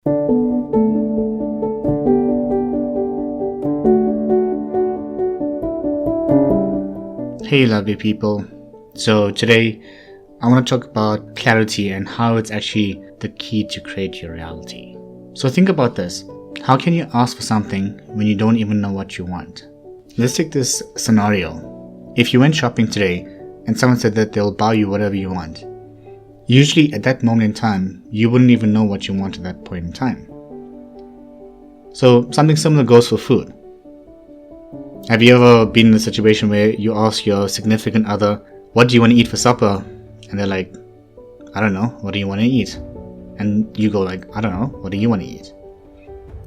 Hey lovely people. So today I want to talk about clarity and how it's actually the key to create your reality. So think about this. How can you ask for something when you don't even know what you want? Let's take this scenario. If you went shopping today and someone said that they'll buy you whatever you want, usually at that moment in time, you wouldn't even know what you want at that point in time. So something similar goes for food. Have you ever been in a situation where you ask your significant other, what do you want to eat for supper? And they're like, I don't know, what do you want to eat? And you go like, I don't know, what do you want to eat?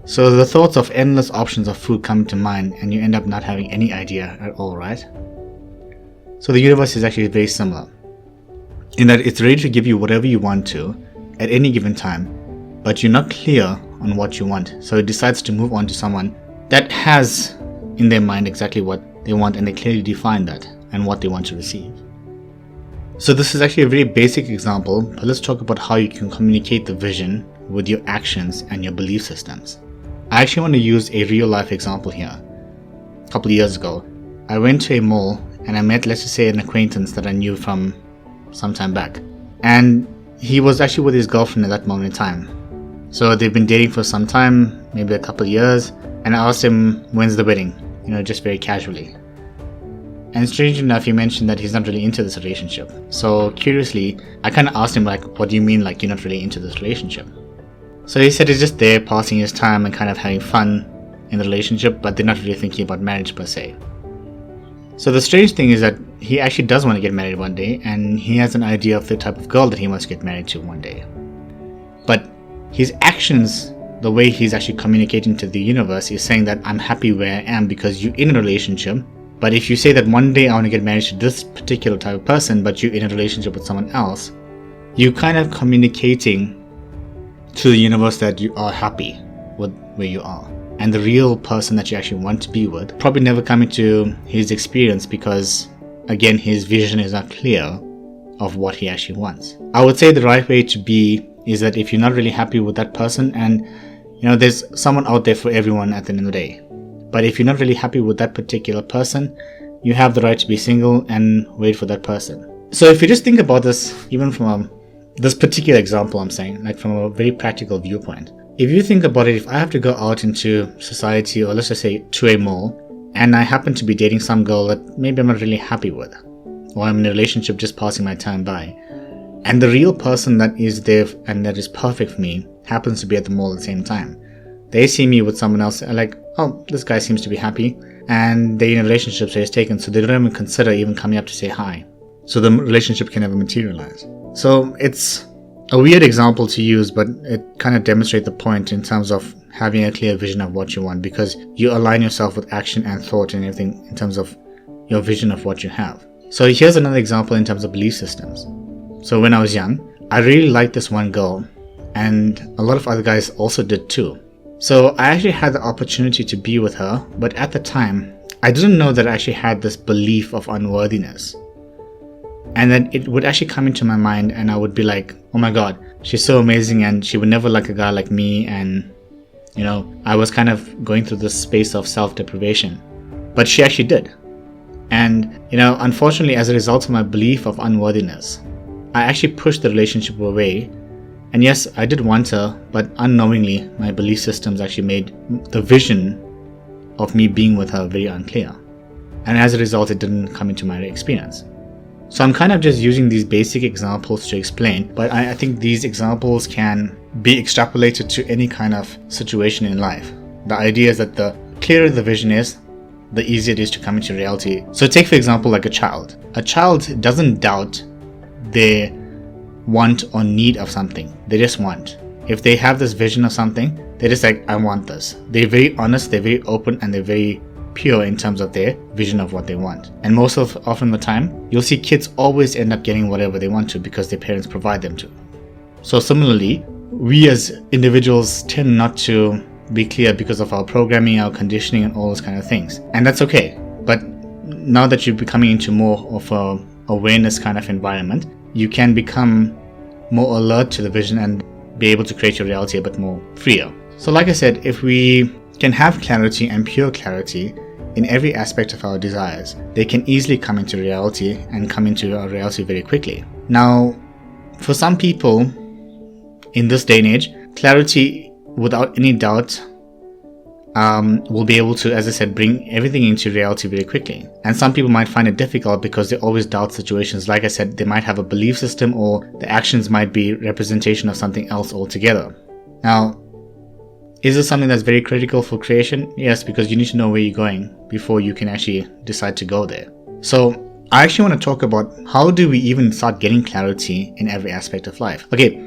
So the thoughts of endless options of food come to mind and you end up not having any idea at all, right? So the universe is actually very similar in that it's ready to give you whatever you want to at any given time, but you're not clear on what you want. So it decides to move on to someone that has in their mind exactly what they want and they clearly define that and what they want to receive. So this is actually a very basic example, but let's talk about how you can communicate the vision with your actions and your belief systems. I actually want to use a real life example here. A couple of years ago, I went to a mall and I met, let's just say, an acquaintance that I knew from some time back. And he was actually with his girlfriend at that moment in time. So they've been dating for some time, maybe a couple of years, and I asked him, when's the wedding? Just very casually. And strange enough, he mentioned that he's not really into this relationship. So curiously, I kind of asked him like, what do you mean like you're not really into this relationship? So he said he's just there passing his time and kind of having fun in the relationship, but they're not really thinking about marriage per se. So the strange thing is that he actually does want to get married one day, and he has an idea of the type of girl that he wants to get married to one day. But his actions, the way he's actually communicating to the universe, is saying that I'm happy where I am because you're in a relationship. But if you say that one day I want to get married to this particular type of person, but you're in a relationship with someone else, you're kind of communicating to the universe that you are happy with where you are. And the real person that you actually want to be with probably never come into his experience because, again, his vision is not clear of what he actually wants. I would say the right way to be is that if you're not really happy with that person, and there's someone out there for everyone at the end of the day. But if you're not really happy with that particular person, you have the right to be single and wait for that person. So if you just think about this, even from this particular example I'm saying, like from a very practical viewpoint. If you think about it, if I have to go out into society, or let's just say to a mall, and I happen to be dating some girl that maybe I'm not really happy with, or I'm in a relationship just passing my time by, and the real person that is there and that is perfect for me happens to be at the mall at the same time. They see me with someone else and like, oh, this guy seems to be happy, and they're in a relationship, so it's taken, so they don't even consider even coming up to say hi. So the relationship can never materialize. So it's a weird example to use, but it kind of demonstrates the point in terms of having a clear vision of what you want, because you align yourself with action and thought and everything in terms of your vision of what you have. So here's another example in terms of belief systems. So when I was young, I really liked this one girl, and a lot of other guys also did too. So I actually had the opportunity to be with her, but at the time, I didn't know that I actually had this belief of unworthiness. And then it would actually come into my mind and I would be like, oh my god, she's so amazing and she would never like a guy like me. And, I was kind of going through this space of self-deprivation. But she actually did. And, unfortunately, as a result of my belief of unworthiness, I actually pushed the relationship away. And yes, I did want her, but unknowingly, my belief systems actually made the vision of me being with her very unclear. And as a result, it didn't come into my experience. So I'm kind of just using these basic examples to explain, but I think these examples can be extrapolated to any kind of situation in life. The idea is that the clearer the vision is, the easier it is to come into reality. So take for example like a child. A child doesn't doubt their want or need of something. They just want. If they have this vision of something, they're just like, I want this. They're very honest, they're very open, and they're very pure in terms of their vision of what they want. And often the time, you'll see kids always end up getting whatever they want to because their parents provide them to. So similarly, we as individuals tend not to be clear because of our programming, our conditioning, and all those kind of things. And that's okay. But now that you're becoming into more of a awareness kind of environment, you can become more alert to the vision and be able to create your reality a bit more freer. So like I said, if we can have clarity and pure clarity in every aspect of our desires, they can easily come into reality and come into our reality very quickly. Now, for some people in this day and age, clarity without any doubt will be able to, as I said, bring everything into reality very quickly. And some people might find it difficult because they always doubt situations. Like I said, they might have a belief system, or the actions might be representation of something else altogether. Now, is this something that's very critical for creation? Yes, because you need to know where you're going before you can actually decide to go there. So I actually want to talk about how do we even start getting clarity in every aspect of life. Okay,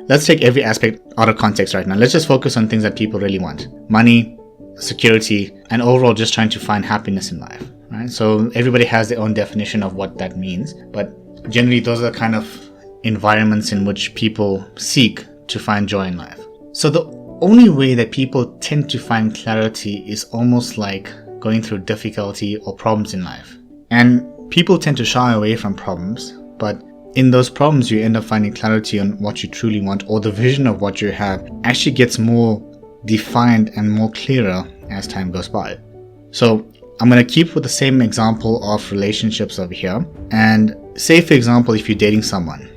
let's take every aspect out of context right now. Let's just focus on things that people really want. Money, security, and overall just trying to find happiness in life, right? So everybody has their own definition of what that means, but generally those are the kind of environments in which people seek to find joy in life. So the only way that people tend to find clarity is almost like going through difficulty or problems in life. And people tend to shy away from problems, but in those problems you end up finding clarity on what you truly want, or the vision of what you have actually gets more defined and more clearer as time goes by. So I'm going to keep with the same example of relationships over here, and say for example if you're dating someone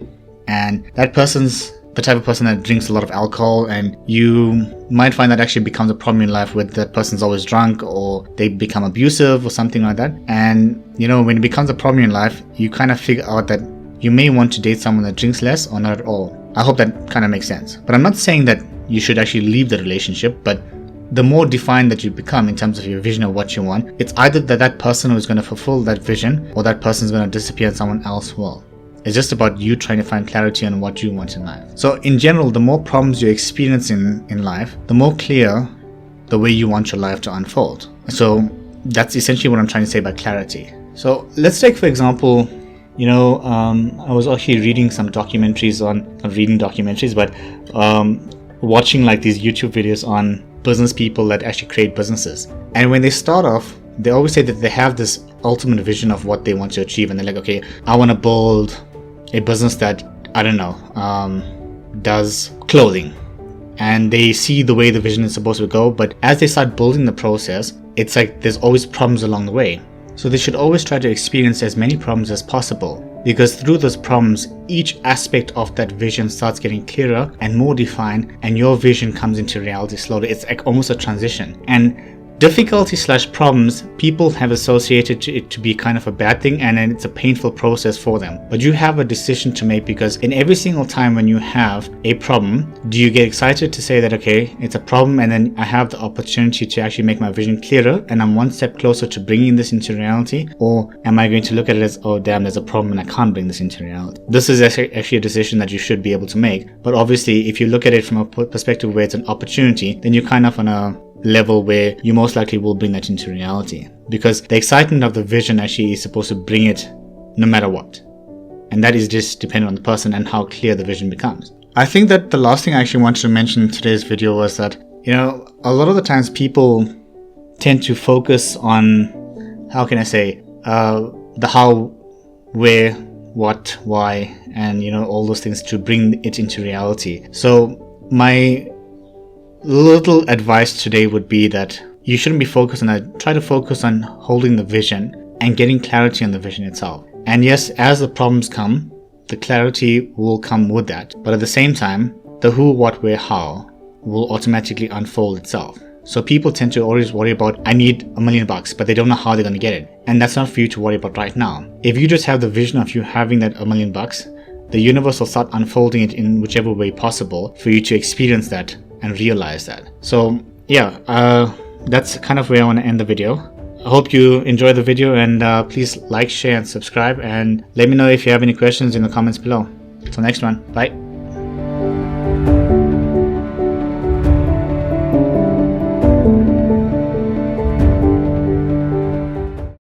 and that person's the type of person that drinks a lot of alcohol, and you might find that actually becomes a problem in life where that person's always drunk or they become abusive or something like that. And when it becomes a problem in life, you kind of figure out that you may want to date someone that drinks less or not at all. I hope that kind of makes sense. But I'm not saying that you should actually leave the relationship, but the more defined that you become in terms of your vision of what you want, it's either that person who is going to fulfill that vision, or that person is going to disappear and someone else will. It's just about you trying to find clarity on what you want in life. So in general, the more problems you experience in life, the more clear the way you want your life to unfold. So that's essentially what I'm trying to say by clarity. So let's take, for example, I was actually reading some documentaries watching like these YouTube videos on business people that actually create businesses. And when they start off, they always say that they have this ultimate vision of what they want to achieve. And they're like, okay, I want to build a business that, does clothing. And they see the way the vision is supposed to go. But as they start building the process, it's like there's always problems along the way. So they should always try to experience as many problems as possible, because through those problems, each aspect of that vision starts getting clearer and more defined, and your vision comes into reality slowly. It's like almost a transition. And difficulty/problems, people have associated it to be kind of a bad thing, and then it's a painful process for them. But you have a decision to make, because in every single time when you have a problem, do you get excited to say that, okay, it's a problem, and then I have the opportunity to actually make my vision clearer and I'm one step closer to bringing this into reality? Or am I going to look at it as, oh damn, there's a problem and I can't bring this into reality? This is actually a decision that you should be able to make. But obviously, if you look at it from a perspective where it's an opportunity, then you're kind of on a level where you most likely will bring that into reality, because the excitement of the vision actually is supposed to bring it no matter what, and that is just dependent on the person and how clear the vision becomes. I think that the last thing I actually wanted to mention in today's video was that a lot of the times people tend to focus on, how can I say, the how, where, what, why, and all those things to bring it into reality. So my little advice today would be that you shouldn't be focused on that. Try to focus on holding the vision and getting clarity on the vision itself. And yes, as the problems come, the clarity will come with that. But at the same time, the who, what, where, how will automatically unfold itself. So people tend to always worry about, I need $1 million, but they don't know how they're going to get it. And that's not for you to worry about right now. If you just have the vision of you having that $1 million, the universe will start unfolding it in whichever way possible for you to experience that and realize that. So yeah, that's kind of where I want to end the video. I hope you enjoyed the video, and please like, share and subscribe, and let me know if you have any questions in the comments below. Till next one, bye.